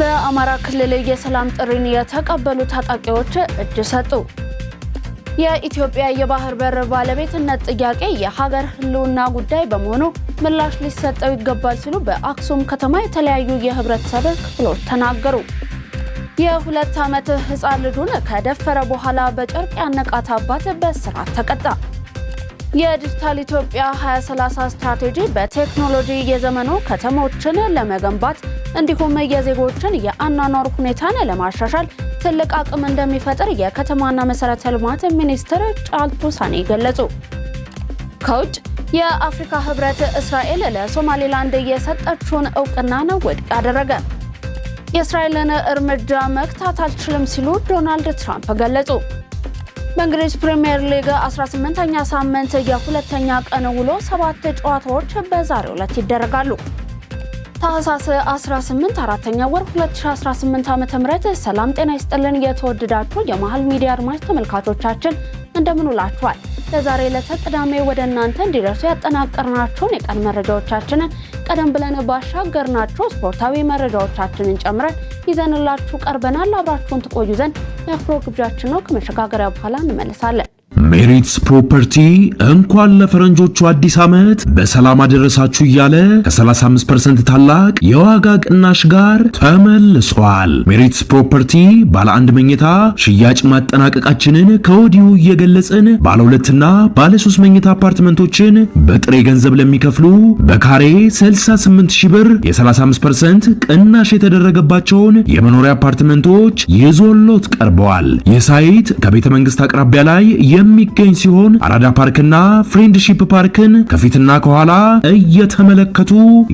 በአማራ ክልል የሰላም ጥሪን የተቀበሉ ታጣቂዎች እጅ ሰጡ። የኢትዮጵያ የባህር በር ባለቤትነት ጥያቄ የሀገር ህልውና ጉዳይ በመሆኑ ምላሽ ሊሰጠው ይገባል ሲሉ በአክሱም ከተማ የተለያዩ የህብረተሰብ ክፍሎች ተናገሩ። የ2 ዓመት ህፃን ልጁን ከደፈረ በኋላ በጨርቅ ያነቃት አባት በእስራት ተቀጣ። የዲጂታል ኢትዮጵያ 2030 ስትራቴጂ በቴክኖሎጂ የዘመኑ ከተሞችን ለመገንባት እንዲሁም የዜጎችን የአኗኗር ሁኔታን ለማሻሻል ትልቅ አቅም እንደሚፈጥር የከተማና መሰረተ ልማት ሚኒስትር ጫልቱ ሳኔ ገለጹ። ከውጭ የአፍሪካ ህብረት እስራኤል ለሶማሌላንድ የሰጠችውን እውቅና ነው ውድቅ ያደረገ። የእስራኤልን እርምጃ መክታት አልችልም ሲሉ ዶናልድ ትራምፕ ገለጹ። በእንግሊዝ ፕሪሚየር ሊግ 18ኛ ሳምንት የሁለተኛ ቀን ውሎ 7 ጨዋታዎች በዛሬው ዕለት ይደረጋሉ። ታህሳስ 18 አራተኛ ወር 2018 ዓ.ም ሰላም ጤና ይስጥልን የተወደዳችሁ የመሃል ሚዲያ አድማጭ ተመልካቾቻችን እንደምን ውላችኋል? ለዛሬ ለተቀዳሚ ወደ እናንተ እንዲደርሱ ያጠናቀርናቸውን የቀን መረጃዎቻችንን ቀደም ብለን ባሻገርናቸው ስፖርታዊ መረጃዎቻችንን ጨምረን ይዘንላችሁ ቀርበናል። አብራችሁን ትቆዩ ዘንድ የአክብሮት ግብዣችን ነው። ከመሸጋገሪያ በኋላ እንመለሳለን። ሜሪትስ ፕሮፐርቲ እንኳን ለፈረንጆቹ አዲስ ዓመት በሰላም አደረሳችሁ እያለ ከ35% ታላቅ የዋጋ ቅናሽ ጋር ተመልሷል። ሜሪትስ ፕሮፐርቲ ባለ 1 መኝታ ሽያጭ ማጠናቀቃችንን ከወዲሁ እየገለጽን ባለ 2 እና ባለ 3 መኝታ አፓርትመንቶችን በጥሬ ገንዘብ ለሚከፍሉ በካሬ 68,000 ብር የ35% ቅናሽ የተደረገባቸውን የመኖሪያ አፓርትመንቶች ይዞሎት ቀርበዋል። የሳይት ከቤተ መንግስት አቅራቢያ ላይ የሚገኝ ሲሆን አራዳ ፓርክና ፍሬንድሺፕ ፓርክን ከፊትና ከኋላ እየተመለከቱ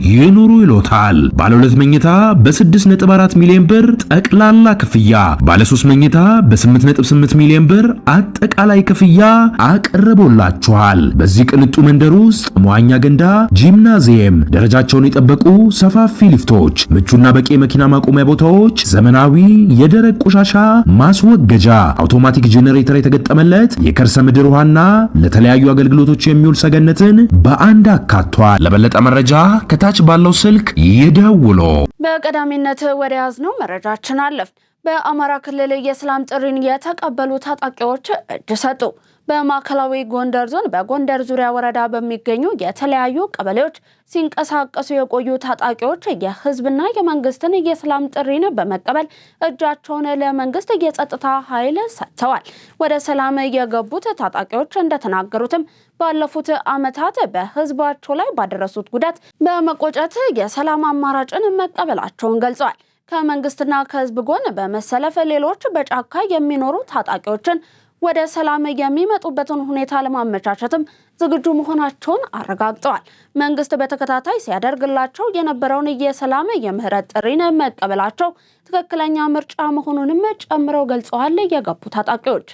ይኑሩ ይሎታል። ባለ 2 መኝታ በ6.4 ሚሊዮን ብር ጠቅላላ ክፍያ፣ ባለ 3 መኝታ በ8.8 ሚሊዮን ብር አጠቃላይ ክፍያ አቅርቦላችኋል። በዚህ ቅንጡ መንደር ውስጥ መዋኛ ገንዳ፣ ጂምናዚየም፣ ደረጃቸውን የጠበቁ ሰፋፊ ሊፍቶች፣ ምቹና በቂ መኪና ማቆሚያ ቦታዎች፣ ዘመናዊ የደረቅ ቆሻሻ ማስወገጃ፣ አውቶማቲክ ጄኔሬተር የተገጠመለት የከርሰ ምድር ውሃና ለተለያዩ አገልግሎቶች የሚውል ሰገነትን በአንድ አካቷል። ለበለጠ መረጃ ከታች ባለው ስልክ ይደውሉ። በቀዳሚነት ወደ ያዝነው መረጃችን አለፍ። በአማራ ክልል የሰላም ጥሪን የተቀበሉ ታጣቂዎች እጅ ሰጡ። በማዕከላዊ ጎንደር ዞን በጎንደር ዙሪያ ወረዳ በሚገኙ የተለያዩ ቀበሌዎች ሲንቀሳቀሱ የቆዩ ታጣቂዎች የህዝብና የመንግስትን የሰላም ጥሪን በመቀበል እጃቸውን ለመንግስት የጸጥታ ኃይል ሰጥተዋል። ወደ ሰላም የገቡት ታጣቂዎች እንደተናገሩትም ባለፉት ዓመታት በህዝባቸው ላይ ባደረሱት ጉዳት በመቆጨት የሰላም አማራጭን መቀበላቸውን ገልጸዋል። ከመንግስትና ከህዝብ ጎን በመሰለፍ ሌሎች በጫካ የሚኖሩ ታጣቂዎችን ወደ ሰላም የሚመጡበትን ሁኔታ ለማመቻቸትም ዝግጁ መሆናቸውን አረጋግጠዋል። መንግስት በተከታታይ ሲያደርግላቸው የነበረውን የሰላም የምህረት ጥሪን መቀበላቸው ትክክለኛ ምርጫ መሆኑንም ጨምረው ገልጸዋል። የገቡ ታጣቂዎች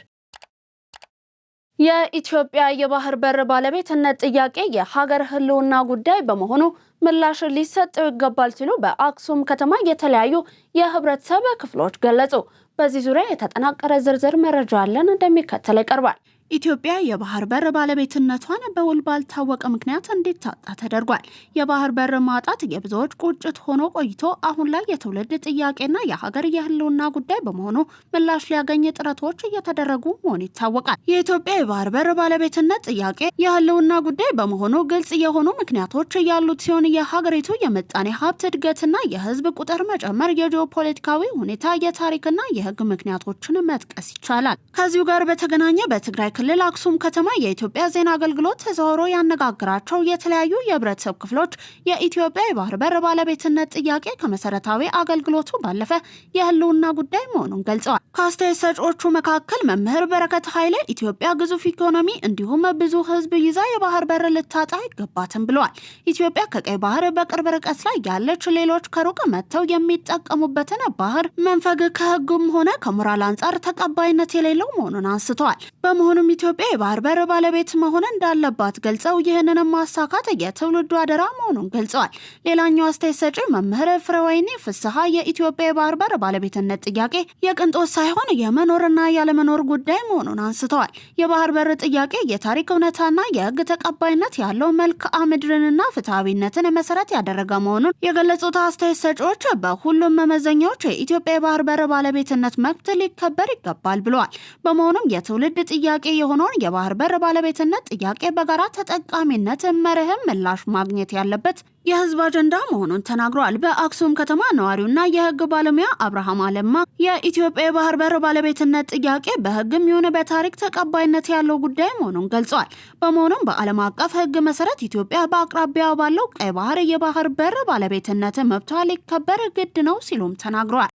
የኢትዮጵያ የባህር በር ባለቤትነት ጥያቄ የሀገር ህልውና ጉዳይ በመሆኑ ምላሽ ሊሰጠው ይገባል ሲሉ በአክሱም ከተማ የተለያዩ የህብረተሰብ ክፍሎች ገለጹ። በዚህ ዙሪያ የተጠናቀረ ዝርዝር መረጃ አለን፣ እንደሚከተለው ይቀርባል። ኢትዮጵያ የባህር በር ባለቤትነቷን በውል ባልታወቀ ምክንያት እንዲታጣ ተደርጓል። የባህር በር ማጣት የብዙዎች ቁጭት ሆኖ ቆይቶ አሁን ላይ የትውልድ ጥያቄና የሀገር የህልውና ጉዳይ በመሆኑ ምላሽ ሊያገኝ ጥረቶች እየተደረጉ መሆኑ ይታወቃል። የኢትዮጵያ የባህር በር ባለቤትነት ጥያቄ የህልውና ጉዳይ በመሆኑ ግልጽ የሆኑ ምክንያቶች ያሉት ሲሆን የሀገሪቱ የምጣኔ ሀብት እድገትና የህዝብ ቁጥር መጨመር፣ የጂኦፖለቲካዊ ሁኔታ፣ የታሪክና የህግ ምክንያቶችን መጥቀስ ይቻላል። ከዚሁ ጋር በተገናኘ በትግራይ ክልል አክሱም ከተማ የኢትዮጵያ ዜና አገልግሎት ተዘዋውሮ ያነጋግራቸው የተለያዩ የህብረተሰብ ክፍሎች የኢትዮጵያ የባህር በር ባለቤትነት ጥያቄ ከመሰረታዊ አገልግሎቱ ባለፈ የህልውና ጉዳይ መሆኑን ገልጸዋል። ከአስተያየት ሰጪዎቹ መካከል መምህር በረከት ኃይሌ ኢትዮጵያ ግዙፍ ኢኮኖሚ እንዲሁም ብዙ ህዝብ ይዛ የባህር በር ልታጣ አይገባትም ብለዋል። ኢትዮጵያ ከቀይ ባህር በቅርብ ርቀት ላይ ያለች፣ ሌሎች ከሩቅ መጥተው የሚጠቀሙበትን ባህር መንፈግ ከህግም ሆነ ከሞራል አንጻር ተቀባይነት የሌለው መሆኑን አንስተዋል። በመሆኑም ኢትዮጵያ የባህር በር ባለቤት መሆን እንዳለባት ገልጸው ይህንንም ማሳካት የትውልዱ አደራ መሆኑን ገልጸዋል። ሌላኛው አስተያየት ሰጪ መምህር ፍሬወይኒ ፍስሐ የኢትዮጵያ የባህር በር ባለቤትነት ጥያቄ የቅንጦት ሳይሆን የመኖርና ያለመኖር ጉዳይ መሆኑን አንስተዋል። የባህር በር ጥያቄ የታሪክ እውነታና የሕግ ተቀባይነት ያለው መልክዓ ምድርንና ፍትሐዊነትን መሰረት ያደረገ መሆኑን የገለጹት አስተያየት ሰጪዎች በሁሉም መመዘኛዎች የኢትዮጵያ የባህር በር ባለቤትነት መብት ሊከበር ይገባል ብለዋል። በመሆኑም የትውልድ ጥያቄ የሆነውን የባህር በር ባለቤትነት ጥያቄ በጋራ ተጠቃሚነት መርህም ምላሽ ማግኘት ያለበት የህዝብ አጀንዳ መሆኑን ተናግረዋል። በአክሱም ከተማ ነዋሪውና የህግ ባለሙያ አብርሃም አለማ የኢትዮጵያ የባህር በር ባለቤትነት ጥያቄ በህግም ይሁን በታሪክ ተቀባይነት ያለው ጉዳይ መሆኑን ገልጸዋል። በመሆኑም በዓለም አቀፍ ህግ መሰረት ኢትዮጵያ በአቅራቢያው ባለው ቀይ ባህር የባህር በር ባለቤትነት መብቷ ሊከበር ግድ ነው ሲሉም ተናግረዋል።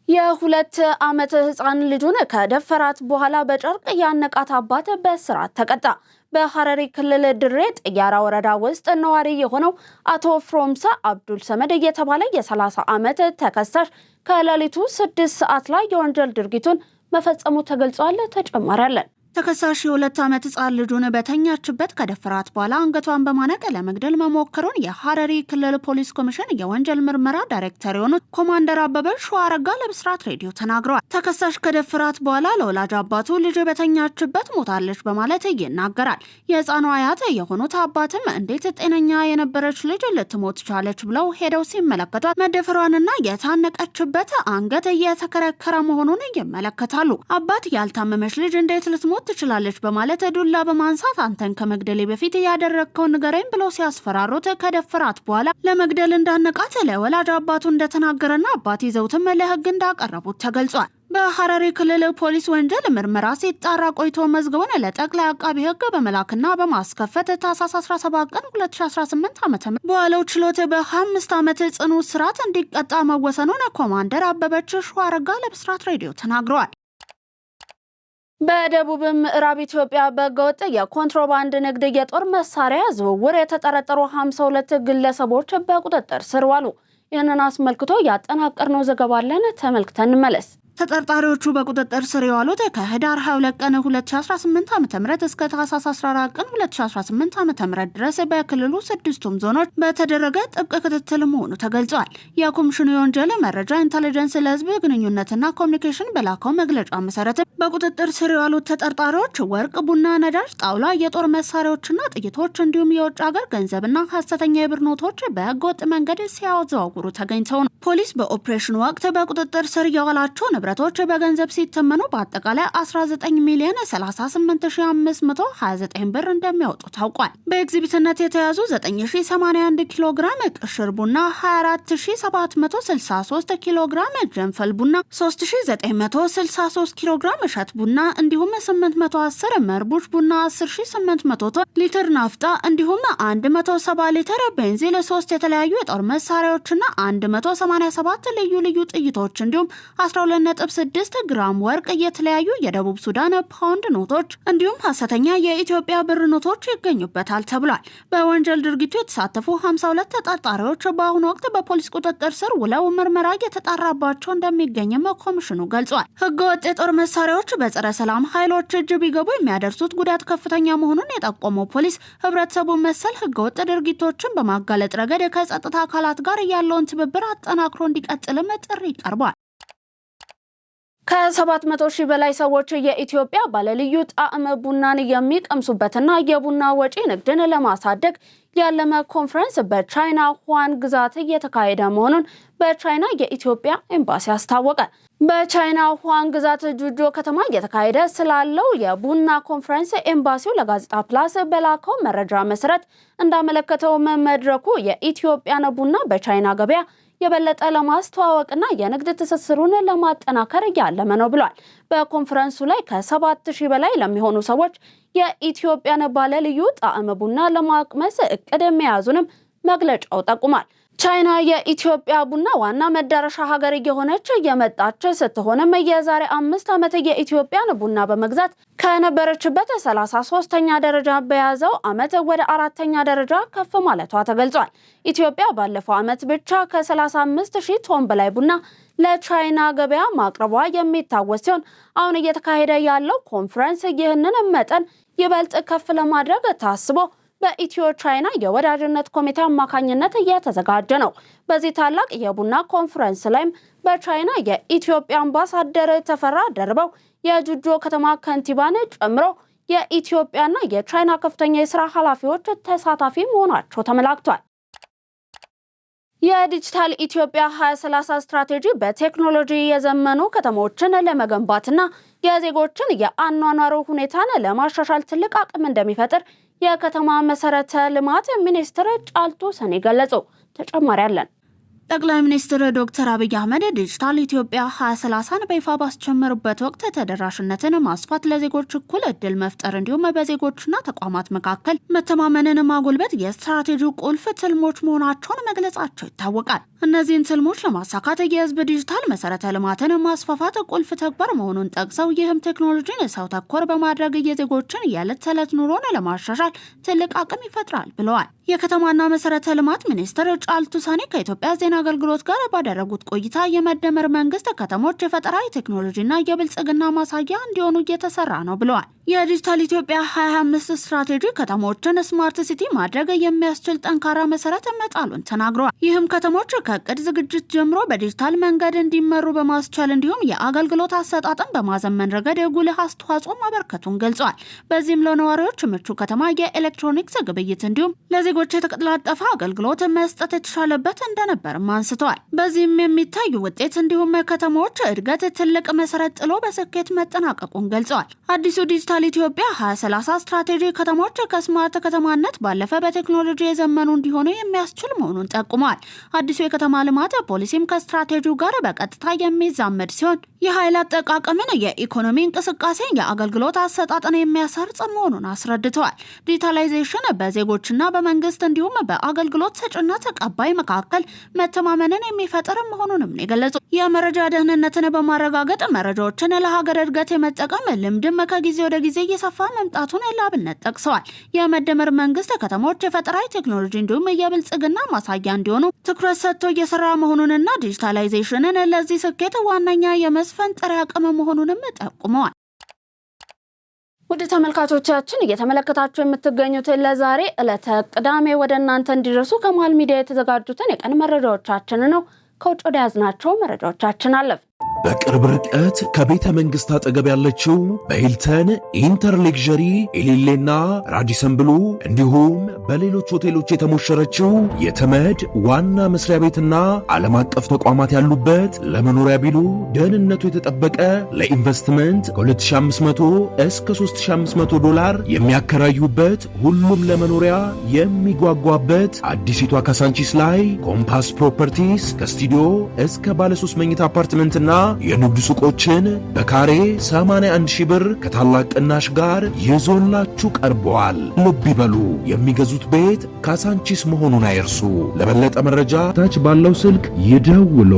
የ2 ዓመት ህፃን ልጁን ከደፈራት በኋላ በጨርቅ ያነቃት አባት በእስራት ተቀጣ። በሐረሪ ክልል ድሬ ጥያራ ወረዳ ውስጥ ነዋሪ የሆነው አቶ ፍሮምሳ አብዱል ሰመድ የተባለ የ30 ዓመት ተከሳሽ ከሌሊቱ 6 ሰዓት ላይ የወንጀል ድርጊቱን መፈጸሙ ተገልጿል። ተጨማሪ አለን። ተከሳሽ የ2 ዓመት ህፃን ልጁን በተኛችበት ከደፈራት በኋላ አንገቷን በማነቅ ለመግደል መሞከሩን የሐረሪ ክልል ፖሊስ ኮሚሽን የወንጀል ምርመራ ዳይሬክተር የሆኑት ኮማንደር አበበ ሸዋረጋ ለብስራት ሬዲዮ ተናግረዋል። ተከሳሽ ከደፈራት በኋላ ለወላጅ አባቱ ልጅ በተኛችበት ሞታለች በማለት ይናገራል። የህፃኗ አያት የሆኑት አባትም እንዴት ጤነኛ የነበረች ልጅ ልትሞት ቻለች ብለው ሄደው ሲመለከቷት መደፈሯንና የታነቀችበት አንገት እየተከረከረ መሆኑን ይመለከታሉ። አባት ያልታመመች ልጅ እንዴት ልትሞት ትችላለች በማለት ዱላ በማንሳት አንተን ከመግደሌ በፊት ያደረግከውን ንገረኝ ብለው ሲያስፈራሩት ከደፈራት በኋላ ለመግደል እንዳነቃት ለወላጅ አባቱ እንደተናገረና አባት ይዘውትም ለህግ እንዳቀረቡት ተገልጿል። በሐረሪ ክልል ፖሊስ ወንጀል ምርመራ ሲጣራ ቆይቶ መዝገቡን ለጠቅላይ አቃቢ ህግ በመላክና በማስከፈት ታህሳስ 17 ቀን 2018 ዓ.ም በዋለው ችሎት በ5 ዓመት ጽኑ እስራት እንዲቀጣ መወሰኑን ኮማንደር አበበች ሸዋረጋ ለብስራት ሬዲዮ ተናግረዋል። በደቡብ ምዕራብ ኢትዮጵያ በህገወጥ የኮንትሮባንድ ንግድ የጦር መሳሪያ ዝውውር የተጠረጠሩ 52 ግለሰቦች በቁጥጥር ስር ዋሉ። ይህንን አስመልክቶ ያጠናቀርነው ዘገባ አለን፣ ተመልክተን እንመለስ። ተጠርጣሪዎቹ በቁጥጥር ስር የዋሉት ከህዳር 22 ቀን 2018 ዓ.ም እስከ ታህሳስ 14 ቀን 2018 ዓ.ም ድረስ በክልሉ 6ቱም ዞኖች በተደረገ ጥብቅ ክትትል መሆኑ ተገልጿል። የኮሚሽኑ የወንጀል መረጃ ኢንተለጀንስ ለህዝብ ግንኙነትና ኮሚኒኬሽን በላከው መግለጫ መሰረት በቁጥጥር ስር የዋሉት ተጠርጣሪዎች ወርቅ፣ ቡና፣ ነዳጅ፣ ጣውላ፣ የጦር መሳሪያዎችና ጥይቶች እንዲሁም የውጭ ሀገር ገንዘብና ሀሰተኛ የብር ኖቶች በህገወጥ መንገድ ሲያዘዋውሩ ተገኝተው ነው። ፖሊስ በኦፕሬሽኑ ወቅት በቁጥጥር ስር የዋላቸው ንብረቶች በገንዘብ ሲተመኑ በአጠቃላይ 19 ሚሊዮን 38529 ብር እንደሚያወጡ ታውቋል። በኤግዚቢትነት የተያዙ 9081 ኪሎ ግራም ቅሽር ቡና፣ 24763 ኪሎ ግራም ጀንፈል ቡና፣ 3963 ኪሎ ግራም እሸት ቡና እንዲሁም 810 መርቡሽ ቡና፣ 10800 ሊትር ናፍጣ እንዲሁም 170 ሊትር ቤንዚን፣ 3 የተለያዩ የጦር መሳሪያዎችና 187 ልዩ ልዩ ጥይቶች እንዲሁም 12.6 ግራም ወርቅ፣ የተለያዩ የደቡብ ሱዳን ፓውንድ ኖቶች እንዲሁም ሀሰተኛ የኢትዮጵያ ብር ኖቶች ይገኙበታል ተብሏል። በወንጀል ድርጊቱ የተሳተፉ 52 ተጠርጣሪዎች በአሁኑ ወቅት በፖሊስ ቁጥጥር ስር ውለው ምርመራ እየተጣራባቸው እንደሚገኝም ኮሚሽኑ ገልጿል። ህገወጥ የጦር መሳሪያዎች በጸረ ሰላም ኃይሎች እጅ ቢገቡ የሚያደርሱት ጉዳት ከፍተኛ መሆኑን የጠቆመው ፖሊስ ህብረተሰቡ መሰል ህገወጥ ድርጊቶችን በማጋለጥ ረገድ ከጸጥታ አካላት ጋር ያለውን ትብብር አጠናክሮ እንዲቀጥልም ጥሪ ቀርቧል። ከ700 ሺህ በላይ ሰዎች የኢትዮጵያ ባለልዩ ጣዕም ቡናን የሚቀምሱበትና የቡና ወጪ ንግድን ለማሳደግ ያለመ ኮንፈረንስ በቻይና ሁዋን ግዛት እየተካሄደ መሆኑን በቻይና የኢትዮጵያ ኤምባሲ አስታወቀ። በቻይና ሁዋን ግዛት ጁጆ ከተማ እየተካሄደ ስላለው የቡና ኮንፈረንስ ኤምባሲው ለጋዜጣ ፕላስ በላከው መረጃ መሰረት እንዳመለከተው መድረኩ የኢትዮጵያን ቡና በቻይና ገበያ የበለጠ ለማስተዋወቅና የንግድ ትስስሩን ለማጠናከር ያለመ ነው ብሏል። በኮንፈረንሱ ላይ ከ7000 በላይ ለሚሆኑ ሰዎች የኢትዮጵያን ባለልዩ ጣዕም ቡና ለማቅመስ እቅድ መያዙንም መግለጫው ጠቁሟል። ቻይና የኢትዮጵያ ቡና ዋና መዳረሻ ሀገር እየሆነች የመጣች ስትሆንም የዛሬ 5 ዓመት የኢትዮጵያን ቡና በመግዛት ከነበረችበት 33ኛ ደረጃ በያዘው ዓመት ወደ 4ኛ ደረጃ ከፍ ማለቷ ተገልጿል። ኢትዮጵያ ባለፈው ዓመት ብቻ ከ35000 ቶን በላይ ቡና ለቻይና ገበያ ማቅረቧ የሚታወስ ሲሆን አሁን እየተካሄደ ያለው ኮንፈረንስ ይህንን መጠን ይበልጥ ከፍ ለማድረግ ታስቦ በኢትዮ ቻይና የወዳጅነት ኮሚቴ አማካኝነት እየተዘጋጀ ነው። በዚህ ታላቅ የቡና ኮንፈረንስ ላይም በቻይና የኢትዮጵያ አምባሳደር ተፈራ ደርበው የጁጆ ከተማ ከንቲባን ጨምሮ የኢትዮጵያና የቻይና ከፍተኛ የሥራ ኃላፊዎች ተሳታፊ መሆናቸው ተመላክቷል። የዲጂታል ኢትዮጵያ 2030 ስትራቴጂ በቴክኖሎጂ የዘመኑ ከተሞችን ለመገንባትና የዜጎችን የአኗኗር ሁኔታን ለማሻሻል ትልቅ አቅም እንደሚፈጥር የከተማ መሰረተ ልማት ሚኒስትር ጫልቱ ሰኔ ገለጹ። ተጨማሪ አለን። ጠቅላይ ሚኒስትር ዶክተር አብይ አህመድ ዲጂታል ኢትዮጵያ 2030ን በይፋ ባስጀመሩበት ወቅት ተደራሽነትን ማስፋት፣ ለዜጎች እኩል እድል መፍጠር እንዲሁም በዜጎችና ተቋማት መካከል መተማመንን ማጎልበት የስትራቴጂው ቁልፍ ትልሞች መሆናቸውን መግለጻቸው ይታወቃል። እነዚህን ትልሞች ለማሳካት የህዝብ ዲጂታል መሰረተ ልማትን ማስፋፋት ቁልፍ ተግባር መሆኑን ጠቅሰው ይህም ቴክኖሎጂን ሰው ተኮር በማድረግ የዜጎችን የዕለት ተዕለት ኑሮን ለማሻሻል ትልቅ አቅም ይፈጥራል ብለዋል። የከተማና መሰረተ ልማት ሚኒስትር ጫልቱ ሰኔ ከኢትዮጵያ ዜና አገልግሎት ጋር ባደረጉት ቆይታ የመደመር መንግስት ከተሞች የፈጠራ ቴክኖሎጂና የብልጽግና ማሳያ እንዲሆኑ እየተሰራ ነው ብለዋል። የዲጂታል ኢትዮጵያ 2025 ስትራቴጂ ከተሞችን ስማርት ሲቲ ማድረግ የሚያስችል ጠንካራ መሰረት መጣሉን ተናግረዋል። ይህም ከተሞች ከእቅድ ዝግጅት ጀምሮ በዲጂታል መንገድ እንዲመሩ በማስቻል እንዲሁም የአገልግሎት አሰጣጥን በማዘመን ረገድ ጉልህ አስተዋጽኦ ማበርከቱን ገልጸዋል። በዚህም ለነዋሪዎች ምቹ ከተማ፣ የኤሌክትሮኒክስ ግብይት እንዲሁም ለዜጎች የተቀላጠፈ አገልግሎት መስጠት የተሻለበት እንደነበርም አንስተዋል። በዚህም የሚታዩ ውጤት እንዲሁም ከተሞች እድገት ትልቅ መሰረት ጥሎ በስኬት መጠናቀቁን ገልጸዋል። አዲሱ ዲጂታል ኢትዮጵያ 2030 ስትራቴጂ ከተሞች ከስማርት ከተማነት ባለፈ በቴክኖሎጂ የዘመኑ እንዲሆኑ የሚያስችል መሆኑን ጠቁመዋል። አዲሱ የከተማ ልማት ፖሊሲም ከስትራቴጂው ጋር በቀጥታ የሚዛመድ ሲሆን የኃይል አጠቃቀምን፣ የኢኮኖሚ እንቅስቃሴ፣ የአገልግሎት አሰጣጥን የሚያሰርጽ መሆኑን አስረድተዋል። ዲጂታላይዜሽን በዜጎችና በመንግስት እንዲሁም በአገልግሎት ሰጪና ተቀባይ መካከል መተማመንን የሚፈጥር መሆኑንም የገለጹ የመረጃ ደህንነትን በማረጋገጥ መረጃዎችን ለሀገር እድገት የመጠቀም ልምድም ከጊዜ ወደ ጊዜ እየሰፋ መምጣቱን ላብነት ጠቅሰዋል። የመደመር መንግስት ከተሞች የፈጠራ ቴክኖሎጂ እንዲሁም የብልጽግና ማሳያ እንዲሆኑ ትኩረት ሰጥቶ እየሰራ መሆኑንና ዲጂታላይዜሽንን ለዚህ ስኬት ዋነኛ የመስፈንጠሪያ አቅም መሆኑንም ጠቁመዋል። ውድ ተመልካቾቻችን እየተመለከታችሁ የምትገኙት ለዛሬ ዕለተ ቅዳሜ ወደ እናንተ እንዲደርሱ ከመሃል ሚዲያ የተዘጋጁትን የቀን መረጃዎቻችን ነው። ከውጭ ወደ ያዝናቸው መረጃዎቻችን አለፍ። በቅርብ ርቀት ከቤተ መንግስት አጠገብ ያለችው በሂልተን ኢንተርሌክዠሪ ኤሊሌና ራዲሰን ብሉ እንዲሁም በሌሎች ሆቴሎች የተሞሸረችው የተመድ ዋና መስሪያ ቤትና ዓለም አቀፍ ተቋማት ያሉበት ለመኖሪያ ቢሉ ደህንነቱ የተጠበቀ ለኢንቨስትመንት ከ2500 እስከ $3500 የሚያከራዩበት ሁሉም ለመኖሪያ የሚጓጓበት አዲሲቷ ካሳንቺስ ላይ ኮምፓስ ፕሮፐርቲስ ከስቱዲዮ እስከ ባለ 3 መኝታ አፓርትመንትና የንግድ ሱቆችን በካሬ 81,000 ብር ከታላቅ ቅናሽ ጋር ይዞላችሁ ቀርበዋል። ልብ ይበሉ፣ የሚገዙት ቤት ካሳንቺስ መሆኑን አይርሱ። ለበለጠ መረጃ ታች ባለው ስልክ ይደውሉ።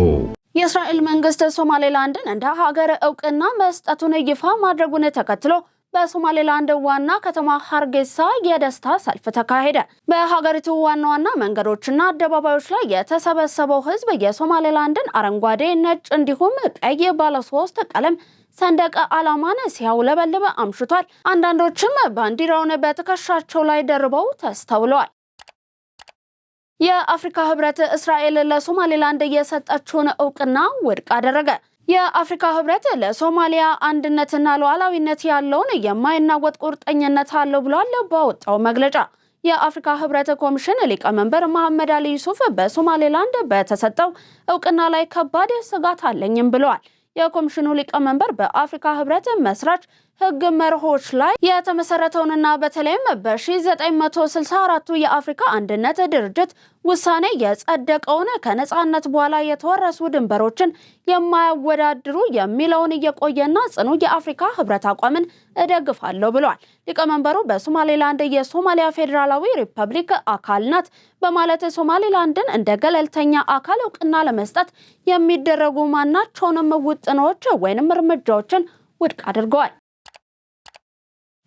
የእስራኤል መንግስት ሶማሌላንድን እንደ ሀገር እውቅና መስጠቱን ይፋ ማድረጉን ተከትሎ በሶማሌላንድ ዋና ከተማ ሀርጌሳ የደስታ ሰልፍ ተካሄደ። በሀገሪቱ ዋና ዋና መንገዶችና አደባባዮች ላይ የተሰበሰበው ህዝብ የሶማሌላንድን አረንጓዴ፣ ነጭ እንዲሁም ቀይ ባለሶስት ቀለም ሰንደቅ ዓላማን ሲያውለበልብ አምሽቷል። አንዳንዶችም ባንዲራውን በትከሻቸው ላይ ደርበው ተስተውለዋል። የአፍሪካ ህብረት እስራኤል ለሶማሌላንድ የሰጠችውን እውቅና ውድቅ አደረገ። የአፍሪካ ህብረት ለሶማሊያ አንድነትና ሉዓላዊነት ያለውን የማይናወጥ ቁርጠኝነት አለው ብሏል ባወጣው መግለጫ። የአፍሪካ ህብረት ኮሚሽን ሊቀመንበር መሐመድ አሊ ዩሱፍ በሶማሌላንድ በተሰጠው እውቅና ላይ ከባድ ስጋት አለኝም ብለዋል። የኮሚሽኑ ሊቀመንበር በአፍሪካ ህብረት መስራች ህግ መርሆች ላይ የተመሰረተውንና በተለይም በ1964 የአፍሪካ አንድነት ድርጅት ውሳኔ የጸደቀውን ከነጻነት በኋላ የተወረሱ ድንበሮችን የማያወዳድሩ የሚለውን የቆየና ጽኑ የአፍሪካ ህብረት አቋምን እደግፋለሁ ብለዋል። ሊቀመንበሩ በሶማሌላንድ የሶማሊያ ፌዴራላዊ ሪፐብሊክ አካል ናት በማለት ሶማሌላንድን እንደ ገለልተኛ አካል እውቅና ለመስጠት የሚደረጉ ማናቸውንም ውጥኖች ወይንም እርምጃዎችን ውድቅ አድርገዋል።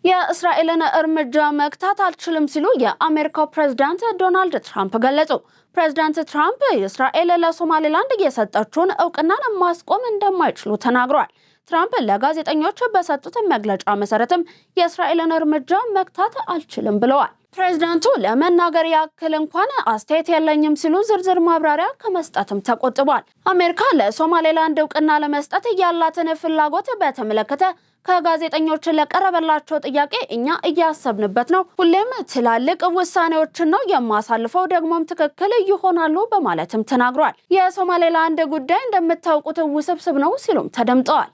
የእስራኤልን እርምጃ መክታት አልችልም ሲሉ የአሜሪካው ፕሬዝዳንት ዶናልድ ትራምፕ ገለጹ። ፕሬዝዳንት ትራምፕ እስራኤል ለሶማሌላንድ የሰጠችውን እውቅናን ማስቆም እንደማይችሉ ተናግረዋል። ትራምፕ ለጋዜጠኞች በሰጡት መግለጫ መሰረትም የእስራኤልን እርምጃ መክታት አልችልም ብለዋል። ፕሬዝዳንቱ ለመናገር ያክል እንኳን አስተያየት የለኝም ሲሉ ዝርዝር ማብራሪያ ከመስጠትም ተቆጥቧል። አሜሪካ ለሶማሌላንድ እውቅና ለመስጠት ያላትን ፍላጎት በተመለከተ ከጋዜጠኞች ለቀረበላቸው ጥያቄ እኛ እያሰብንበት ነው፣ ሁሌም ትላልቅ ውሳኔዎችን ነው የማሳልፈው፣ ደግሞም ትክክል ይሆናሉ በማለትም ተናግሯል። የሶማሌላንድ ጉዳይ እንደምታውቁት ውስብስብ ነው ሲሉም ተደምጠዋል።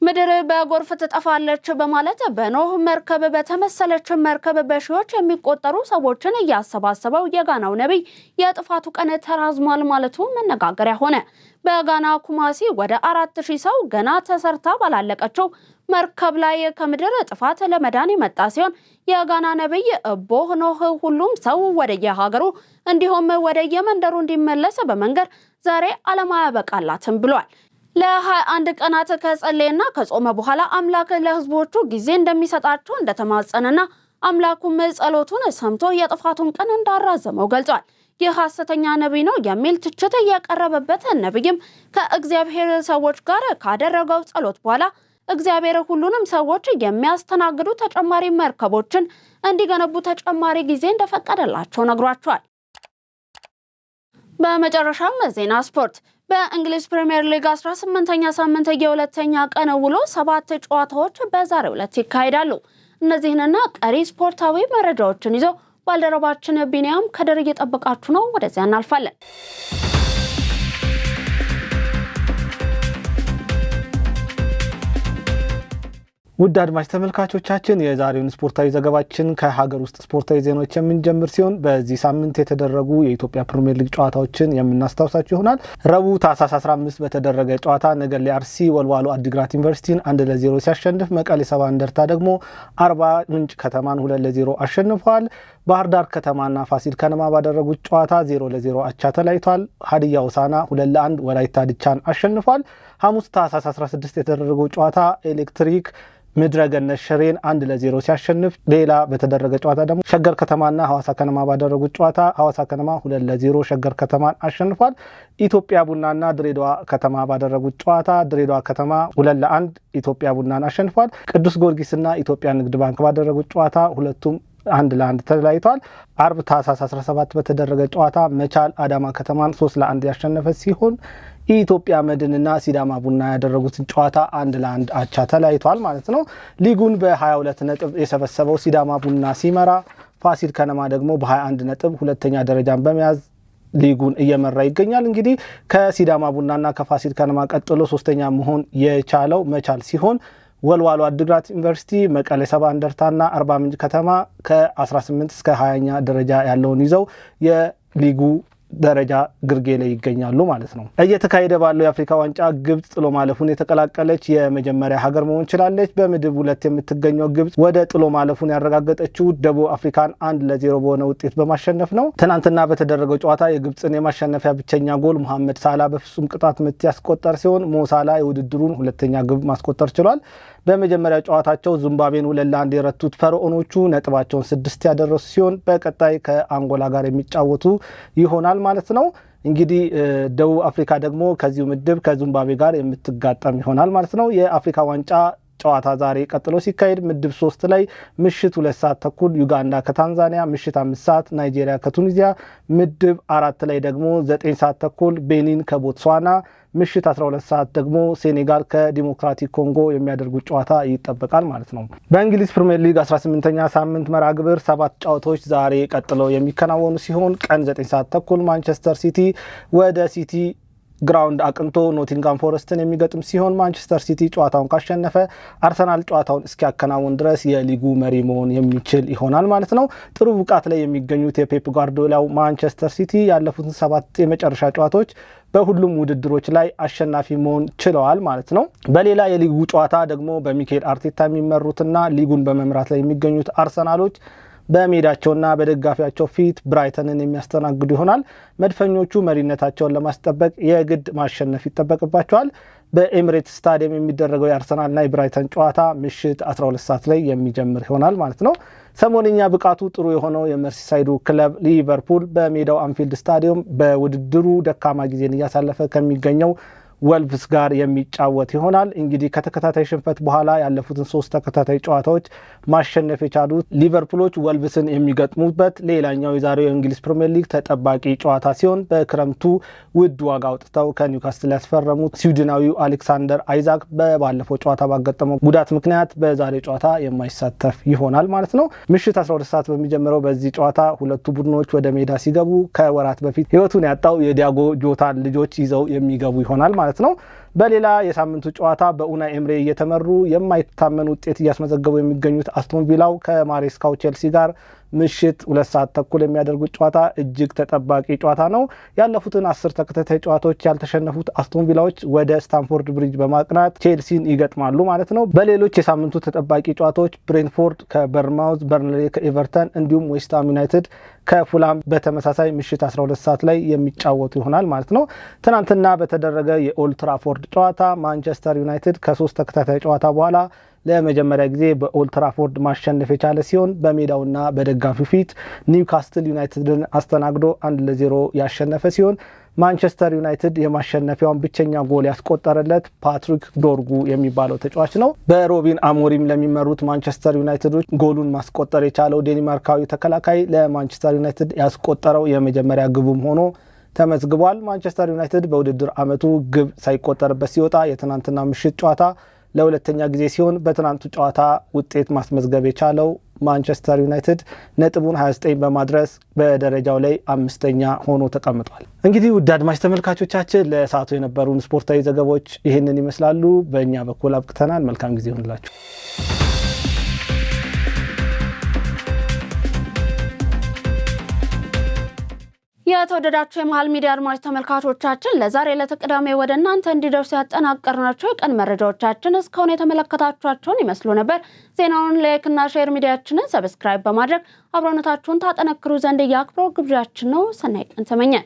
ምድር በጎርፍ ትጠፋለች በማለት በኖህ መርከብ በተመሰለች መርከብ በሺዎች የሚቆጠሩ ሰዎችን እያሰባሰበው የጋናው ነቢይ የጥፋቱ ቀን ተራዝሟል ማለቱ መነጋገሪያ ሆነ። በጋና ኩማሲ ወደ 4000 ሰው ገና ተሰርታ ባላለቀችው መርከብ ላይ ከምድር ጥፋት ለመዳን የመጣ ሲሆን የጋና ነቢይ ቦህ ኖህ ሁሉም ሰው ወደየሀገሩ እንዲሁም ወደየመንደሩ እንዲመለስ በመንገር ዛሬ ዓለም አያበቃላትም ብሏል። ለ21 ቀናት ከጸለየና ከጾመ በኋላ አምላክ ለሕዝቦቹ ጊዜ እንደሚሰጣቸው እንደተማጸነና አምላኩም ጸሎቱን ሰምቶ የጥፋቱን ቀን እንዳራዘመው ገልጿል። ይህ ሐሰተኛ ነቢይ ነው የሚል ትችት የቀረበበት ነቢይም ከእግዚአብሔር ሰዎች ጋር ካደረገው ጸሎት በኋላ እግዚአብሔር ሁሉንም ሰዎች የሚያስተናግዱ ተጨማሪ መርከቦችን እንዲገነቡ ተጨማሪ ጊዜ እንደፈቀደላቸው ነግሯቸዋል። በመጨረሻም ዜና ስፖርት። በእንግሊዝ ፕሪሚየር ሊግ 18ኛ ሳምንት የሁለተኛ ቀን ውሎ 7 ጨዋታዎች በዛሬው ዕለት ይካሄዳሉ። እነዚህንና ቀሪ ስፖርታዊ መረጃዎችን ይዞ ባልደረባችን ቢኒያም ከደር እየጠበቃችሁ ነው። ወደዚያ እናልፋለን። ውድ አድማጭ ተመልካቾቻችን የዛሬውን ስፖርታዊ ዘገባችን ከሀገር ውስጥ ስፖርታዊ ዜናዎች የምንጀምር ሲሆን በዚህ ሳምንት የተደረጉ የኢትዮጵያ ፕሪሚየር ሊግ ጨዋታዎችን የምናስታውሳችሁ ይሆናል። ረቡዕ ታህሳስ 15 በተደረገ ጨዋታ ነገሌ አርሲ ወልዋሎ አዲግራት ዩኒቨርሲቲን 1-0 ሲያሸንፍ፣ መቀሌ ሰባ እንደርታ ደግሞ አርባ ምንጭ ከተማን 2-0 አሸንፈዋል። ባህር ዳር ከተማና ፋሲል ከነማ ባደረጉት ጨዋታ 0-0 አቻ ተለያይቷል። ሀዲያ ሆሳዕና 2-1 ወላይታ ድቻን አሸንፏል። ሐሙስ ታህሳስ 16 የተደረገው ጨዋታ ኤሌክትሪክ ምድረገነት ሽሬን 1-0 ሲያሸንፍ፣ ሌላ በተደረገ ጨዋታ ደግሞ ሸገር ከተማና ሐዋሳ ከነማ ባደረጉት ጨዋታ ሐዋሳ ከነማ 2-0 ሸገር ከተማን አሸንፏል። ኢትዮጵያ ቡናና ድሬዳዋ ከተማ ባደረጉት ጨዋታ ድሬዳዋ ከተማ 2-1 ኢትዮጵያ ቡናን አሸንፏል። ቅዱስ ጊዮርጊስና ኢትዮጵያ ንግድ ባንክ ባደረጉት ጨዋታ ሁለቱም 1-1 ተለያይቷል። አርብ ታህሳስ 17 በተደረገ ጨዋታ መቻል አዳማ ከተማን 3-1 ያሸነፈ ሲሆን ኢትዮጵያ መድንና ሲዳማ ቡና ያደረጉትን ጨዋታ 1-1 አቻ ተለያይቷል ማለት ነው። ሊጉን በ22 ነጥብ የሰበሰበው ሲዳማ ቡና ሲመራ፣ ፋሲል ከነማ ደግሞ በ21 ነጥብ ሁለተኛ ደረጃን በመያዝ ሊጉን እየመራ ይገኛል። እንግዲህ ከሲዳማ ቡናና ከፋሲል ከነማ ቀጥሎ ሶስተኛ መሆን የቻለው መቻል ሲሆን ወልዋሎ አዲግራት ዩኒቨርሲቲ፣ መቀሌ ሰባ እንደርታና አርባ ምንጭ ከተማ ከ18 እስከ 20ኛ ደረጃ ያለውን ይዘው የሊጉ ደረጃ ግርጌ ላይ ይገኛሉ ማለት ነው። እየተካሄደ ባለው የአፍሪካ ዋንጫ ግብጽ ጥሎ ማለፉን የተቀላቀለች የመጀመሪያ ሀገር መሆን ችላለች። በምድብ 2 የምትገኘው ግብጽ ወደ ጥሎ ማለፉን ያረጋገጠችው ደቡብ አፍሪካን 1-0 በሆነ ውጤት በማሸነፍ ነው። ትናንትና በተደረገው ጨዋታ የግብጽን የማሸነፊያ ብቸኛ ጎል መሐመድ ሳላ በፍጹም ቅጣት ምት ያስቆጠር ሲሆን ሞሳላ የውድድሩን ሁለተኛ ግብ ማስቆጠር ችሏል። በመጀመሪያ ጨዋታቸው ዚምባብዌን 2-1 የረቱት ፈርዖኖቹ ነጥባቸውን 6 ያደረሱ ሲሆን በቀጣይ ከአንጎላ ጋር የሚጫወቱ ይሆናል ማለት ነው። እንግዲህ ደቡብ አፍሪካ ደግሞ ከዚሁ ምድብ ከዚምባብዌ ጋር የምትጋጠም ይሆናል ማለት ነው። የአፍሪካ ዋንጫ ጨዋታ ዛሬ ቀጥሎ ሲካሄድ ምድብ 3 ላይ ምሽት 2 ሰዓት ተኩል ዩጋንዳ ከታንዛኒያ፣ ምሽት 5 ሰዓት ናይጄሪያ ከቱኒዚያ፣ ምድብ 4 ላይ ደግሞ 9 ሰዓት ተኩል ቤኒን ከቦትስዋና፣ ምሽት 12 ሰዓት ደግሞ ሴኔጋል ከዲሞክራቲክ ኮንጎ የሚያደርጉት ጨዋታ ይጠበቃል ማለት ነው። በእንግሊዝ ፕሪሚየር ሊግ 18ኛ ሳምንት መርሃ ግብር 7 ጨዋታዎች ዛሬ ቀጥለው የሚከናወኑ ሲሆን ቀን 9 ሰዓት ተኩል ማንቸስተር ሲቲ ወደ ሲቲ ግራውንድ አቅንቶ ኖቲንጋም ፎረስትን የሚገጥም ሲሆን ማንቸስተር ሲቲ ጨዋታውን ካሸነፈ አርሰናል ጨዋታውን እስኪያከናውን ድረስ የሊጉ መሪ መሆን የሚችል ይሆናል ማለት ነው። ጥሩ ብቃት ላይ የሚገኙት የፔፕ ጓርዲዮላው ማንቸስተር ሲቲ ያለፉትን 7 የመጨረሻ ጨዋታዎች በሁሉም ውድድሮች ላይ አሸናፊ መሆን ችለዋል ማለት ነው። በሌላ የሊጉ ጨዋታ ደግሞ በሚኬል አርቴታ የሚመሩትና ሊጉን በመምራት ላይ የሚገኙት አርሰናሎች በሜዳቸውና በደጋፊያቸው ፊት ብራይተንን የሚያስተናግዱ ይሆናል። መድፈኞቹ መሪነታቸውን ለማስጠበቅ የግድ ማሸነፍ ይጠበቅባቸዋል። በኤሚሬትስ ስታዲየም የሚደረገው የአርሰናልና የብራይተን ጨዋታ ምሽት 12 ሰዓት ላይ የሚጀምር ይሆናል ማለት ነው። ሰሞንኛ ብቃቱ ጥሩ የሆነው የመርሲሳይዱ ክለብ ሊቨርፑል በሜዳው አንፊልድ ስታዲየም በውድድሩ ደካማ ጊዜን እያሳለፈ ከሚገኘው ወልቭስ ጋር የሚጫወት ይሆናል። እንግዲህ ከተከታታይ ሽንፈት በኋላ ያለፉትን 3 ተከታታይ ጨዋታዎች ማሸነፍ የቻሉት ሊቨርፑሎች ወልቭስን የሚገጥሙበት ሌላኛው የዛሬው የእንግሊዝ ፕሪሚየር ሊግ ተጠባቂ ጨዋታ ሲሆን በክረምቱ ውድ ዋጋ አውጥተው ከኒውካስትል ያስፈረሙት ስዊድናዊው አሌክሳንደር አይዛክ ባለፈው ጨዋታ ባጋጠመው ጉዳት ምክንያት በዛሬው ጨዋታ የማይሳተፍ ይሆናል ማለት ነው። ምሽት 12 ሰዓት በሚጀምረው በዚህ ጨዋታ ሁለቱ ቡድኖች ወደ ሜዳ ሲገቡ ከወራት በፊት ሕይወቱን ያጣው የዲያጎ ጆታን ልጆች ይዘው የሚገቡ ይሆናል ማለት ነው። በሌላ የሳምንቱ ጨዋታ በኡናይ ኤምሬ እየተመሩ የማይታመን ውጤት እያስመዘገቡ የሚገኙት አስቶን ቪላው ከማሬስካው ቼልሲ ጋር ምሽት 2 ሰዓት ተኩል የሚያደርጉት ጨዋታ እጅግ ተጠባቂ ጨዋታ ነው። ያለፉትን 10 ተከታታይ ጨዋታዎች ያልተሸነፉት አስቶን ቪላዎች ወደ ስታንፎርድ ብሪጅ በማቅናት ቼልሲን ይገጥማሉ ማለት ነው። በሌሎች የሳምንቱ ተጠባቂ ጨዋታዎች ብሬንትፎርድ ከበርንማውዝ፣ በርንሌ ከኤቨርተን እንዲሁም ዌስትሃም ዩናይትድ ከፉላም በተመሳሳይ ምሽት 12 ሰዓት ላይ የሚጫወቱ ይሆናል ማለት ነው። ትናንትና በተደረገ የኦልድ ትራፎርድ ጨዋታ ማንቸስተር ዩናይትድ ከ3 ተከታታይ ጨዋታ በኋላ ለመጀመሪያ ጊዜ በኦልድ ትራፎርድ ማሸነፍ የቻለ ሲሆን በሜዳውና በደጋፊው ፊት ኒውካስትል ዩናይትድን አስተናግዶ 1-0 ያሸነፈ ሲሆን ማንቸስተር ዩናይትድ የማሸነፊያውን ብቸኛ ጎል ያስቆጠረለት ፓትሪክ ዶርጉ የሚባለው ተጫዋች ነው። በሮቢን አሞሪም ለሚመሩት ማንቸስተር ዩናይትዶች ጎሉን ማስቆጠር የቻለው ዴንማርካዊ ተከላካይ ለማንቸስተር ዩናይትድ ያስቆጠረው የመጀመሪያ ግቡም ሆኖ ተመዝግቧል። ማንቸስተር ዩናይትድ በውድድር ዓመቱ ግብ ሳይቆጠርበት ሲወጣ የትናንትና ምሽት ጨዋታ ለሁለተኛ ጊዜ ሲሆን በትናንቱ ጨዋታ ውጤት ማስመዝገብ የቻለው ማንቸስተር ዩናይትድ ነጥቡን 29 በማድረስ በደረጃው ላይ 5ኛ ሆኖ ተቀምጧል። እንግዲህ ውድ አድማጭ ተመልካቾቻችን ለሰዓቱ የነበሩን ስፖርታዊ ዘገባዎች ይህንን ይመስላሉ። በእኛ በኩል አብቅተናል። መልካም ጊዜ ይሁንላችሁ። የተወደዳችሁ የመሃል ሚዲያ አድማጭ ተመልካቾቻችን ለዛሬ ለተቀዳሚ ወደ እናንተ እንዲደርሱ ያጠናቀርናቸው የቀን መረጃዎቻችን እስካሁን የተመለከታችኋቸውን ይመስሉ ነበር። ዜናውን ላይክና ሼር ሚዲያችንን ሰብስክራይብ በማድረግ አብሮነታችሁን ታጠነክሩ ዘንድ የአክብሮት ግብዣችን ነው። ሰናይ ቀን ተመኘን።